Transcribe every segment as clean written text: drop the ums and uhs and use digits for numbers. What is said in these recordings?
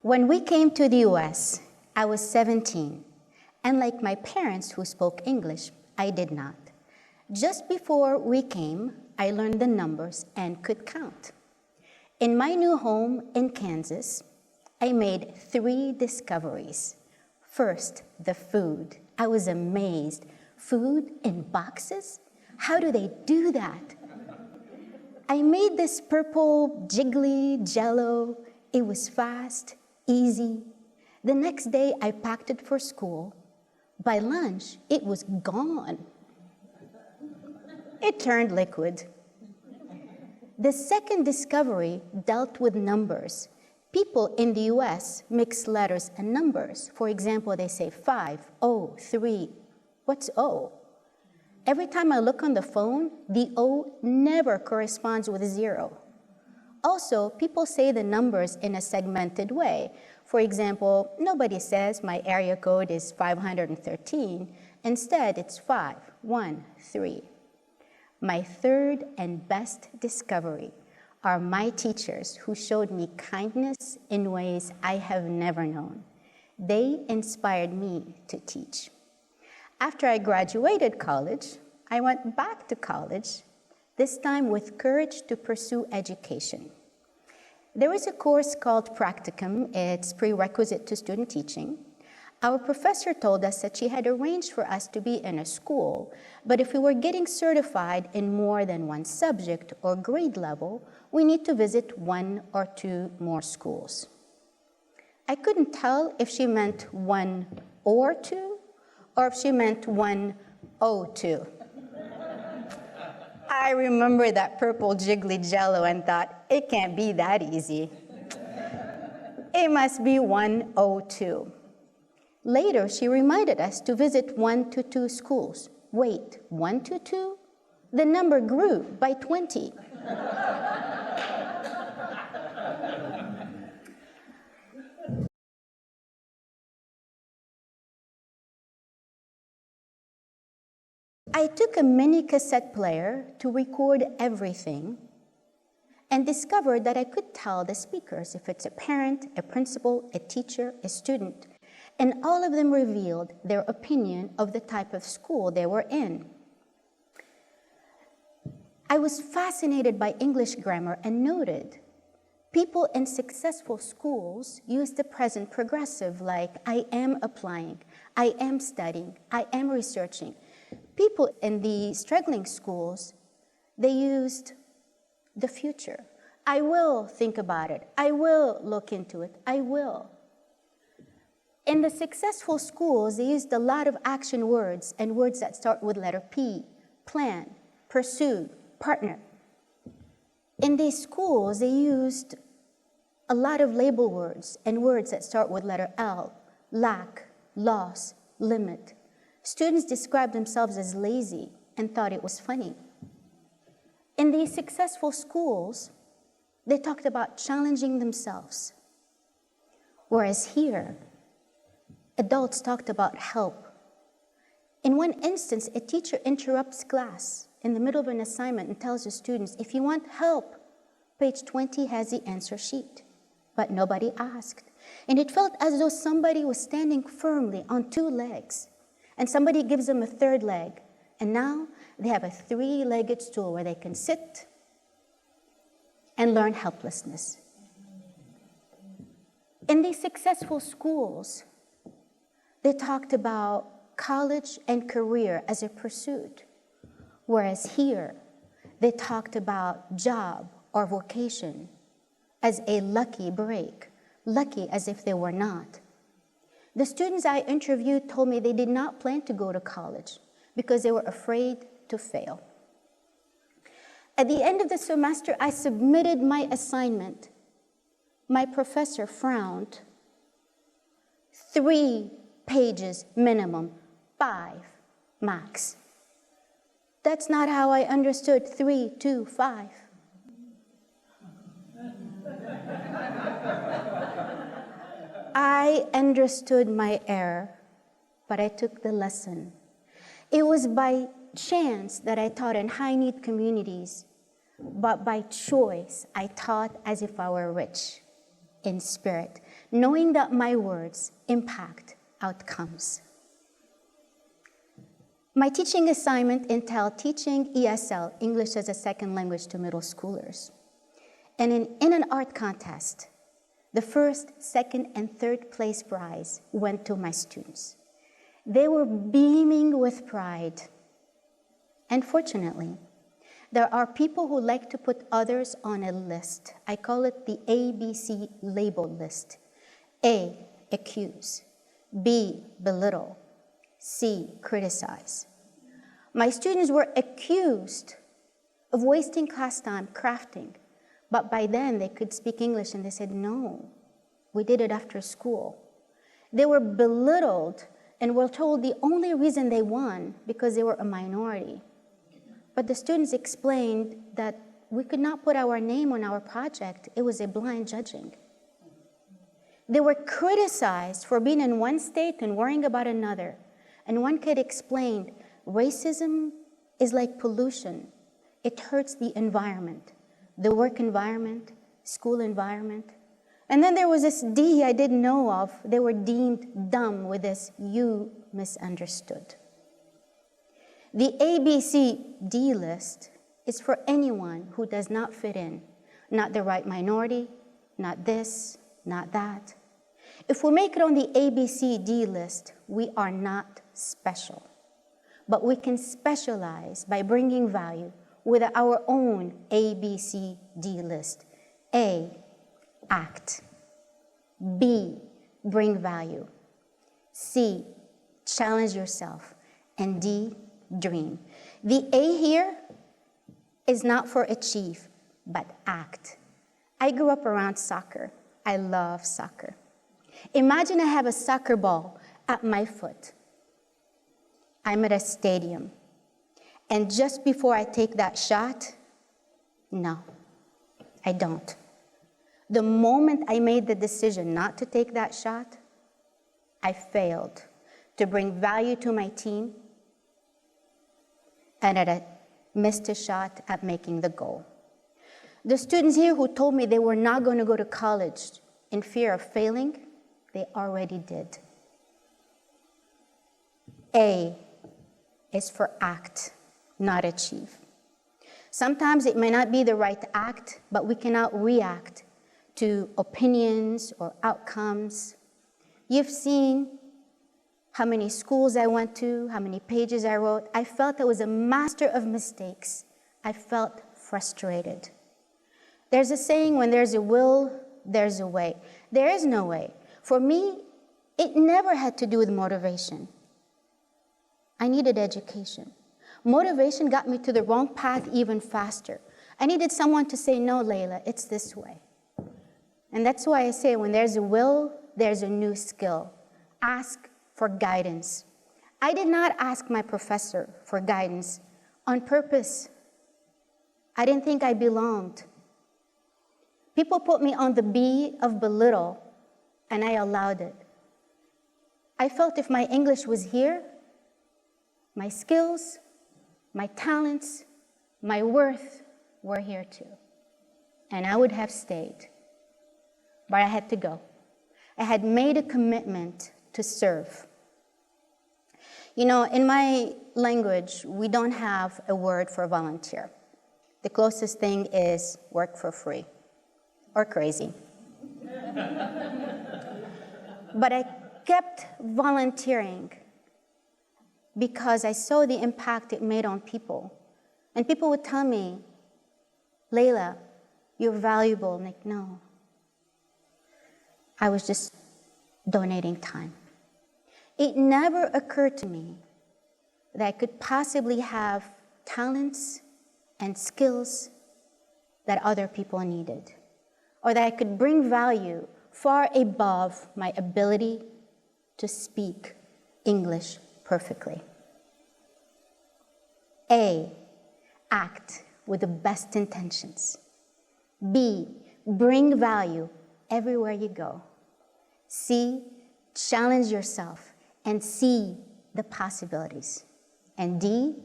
When we came to the US, I was 17, and like my parents who spoke English, I did not. Just before we came, I learned the numbers and could count. In my new home in Kansas, I made 3 discoveries. First, the food. I was amazed. Food in boxes? How do they do that? I made this purple jiggly jello. It was fast, easy. The next day, I packed it for school. By lunch, it was gone. It turned liquid. The second discovery dealt with numbers. People in the US mix letters and numbers. For example, they say 5, 0, 3. What's O? Every time I look on the phone, the O never corresponds with 0. Also, people say the numbers in a segmented way. For example, nobody says my area code is 513. Instead, it's 513. My third and best discovery are my teachers who showed me kindness in ways I have never known. They inspired me to teach. After I graduated college, I went back to college, this time with courage to pursue education. There is a course called Practicum. It's prerequisite to student teaching. Our professor told us that she had arranged for us to be in a school, but if we were getting certified in more than one subject or grade level, we need to visit 1 or 2 more schools. I couldn't tell if she meant 1 or 2, or if she meant 102. I remember that purple jiggly jello and thought, it can't be that easy. It must be 102. Later, she reminded us to visit 1 to 2 schools. Wait, 1 to 2? The number grew by 20. I took a mini cassette player to record everything and discovered that I could tell the speakers if it's a parent, a principal, a teacher, a student, and all of them revealed their opinion of the type of school they were in. I was fascinated by English grammar and noted people in successful schools use the present progressive like I am applying, I am studying, I am researching. People in the struggling schools, they used the future. I will think about it. I will look into it. I will. In the successful schools, they used a lot of action words and words that start with letter P, plan, pursue, partner. In these schools, they used a lot of label words and words that start with letter L, lack, loss, limit. Students described themselves as lazy and thought it was funny. In these successful schools, they talked about challenging themselves. Whereas here, adults talked about help. In one instance, a teacher interrupts class in the middle of an assignment and tells the students, if you want help, page 20 has the answer sheet. But nobody asked. And it felt as though somebody was standing firmly on 2 legs. And somebody gives them a 3rd leg. And now they have a 3-legged stool where they can sit and learn helplessness. In these successful schools, they talked about college and career as a pursuit. Whereas here, they talked about job or vocation as a lucky break, lucky as if they were not. The students I interviewed told me they did not plan to go to college because they were afraid to fail. At the end of the semester, I submitted my assignment. My professor frowned. 3 pages minimum, 5 max. That's not how I understood 3, 2, 5. I understood my error, but I took the lesson. It was by chance that I taught in high-need communities, but by choice, I taught as if I were rich in spirit, knowing that my words impact outcomes. My teaching assignment entailed teaching ESL, English as a Second Language, to middle schoolers. And in an art contest, the first, second, and third place prize went to my students. They were beaming with pride. And fortunately, there are people who like to put others on a list. I call it the ABC label list. A, accuse. B, belittle. C, criticize. My students were accused of wasting class time crafting, but by then they could speak English and they said, no, we did it after school. They were belittled and were told the only reason they won because they were a minority. But the students explained that we could not put our name on our project. It was a blind judging. They were criticized for being in one state and worrying about another. And one kid explained, racism is like pollution. It hurts the environment, the work environment, school environment. And then there was this D I didn't know of. They were deemed dumb with this you misunderstood. The ABCD list is for anyone who does not fit in, not the right minority, not this, not that. If we make it on the ABCD list, we are not special. But we can specialize by bringing value with our own ABCD list. A, act. B, bring value. C, challenge yourself. And D, dream. The A here is not for achieve, but act. I grew up around soccer. I love soccer. Imagine I have a soccer ball at my foot. I'm at a stadium. And just before I take that shot, no, I don't. The moment I made the decision not to take that shot, I failed to bring value to my team, and I missed a shot at making the goal. The students here who told me they were not going to go to college in fear of failing, they already did. A is for act, not achieve. Sometimes it may not be the right act, but we cannot react to opinions or outcomes. You've seen how many schools I went to, how many pages I wrote. I felt I was a master of mistakes. I felt frustrated. There's a saying, when there's a will, there's a way. There is no way. For me, it never had to do with motivation. I needed education. Motivation got me to the wrong path even faster. I needed someone to say, no, Leila, it's this way. And that's why I say, when there's a will, there's a new skill. Ask for guidance. I did not ask my professor for guidance on purpose. I didn't think I belonged. People put me on the B of belittle, and I allowed it. I felt if my English was here, my skills, my talents, my worth were here too. And I would have stayed. But I had to go. I had made a commitment to serve. You know, in my language, we don't have a word for volunteer. The closest thing is work for free or crazy. But I kept volunteering because I saw the impact it made on people. And people would tell me, Leila, you're valuable. I'm like, no. I was just donating time. It never occurred to me that I could possibly have talents and skills that other people needed, or that I could bring value far above my ability to speak English perfectly. A, act with the best intentions. B, bring value everywhere you go. C, challenge yourself and see the possibilities. And D,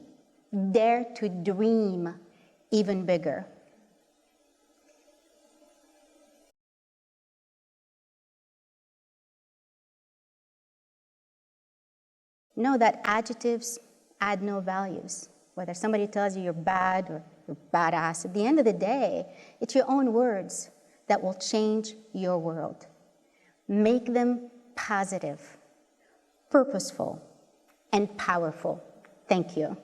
dare to dream even bigger. Know that adjectives add no values. Whether somebody tells you you're bad or you're badass, at the end of the day, it's your own words that will change your world. Make them positive, purposeful, and powerful. Thank you.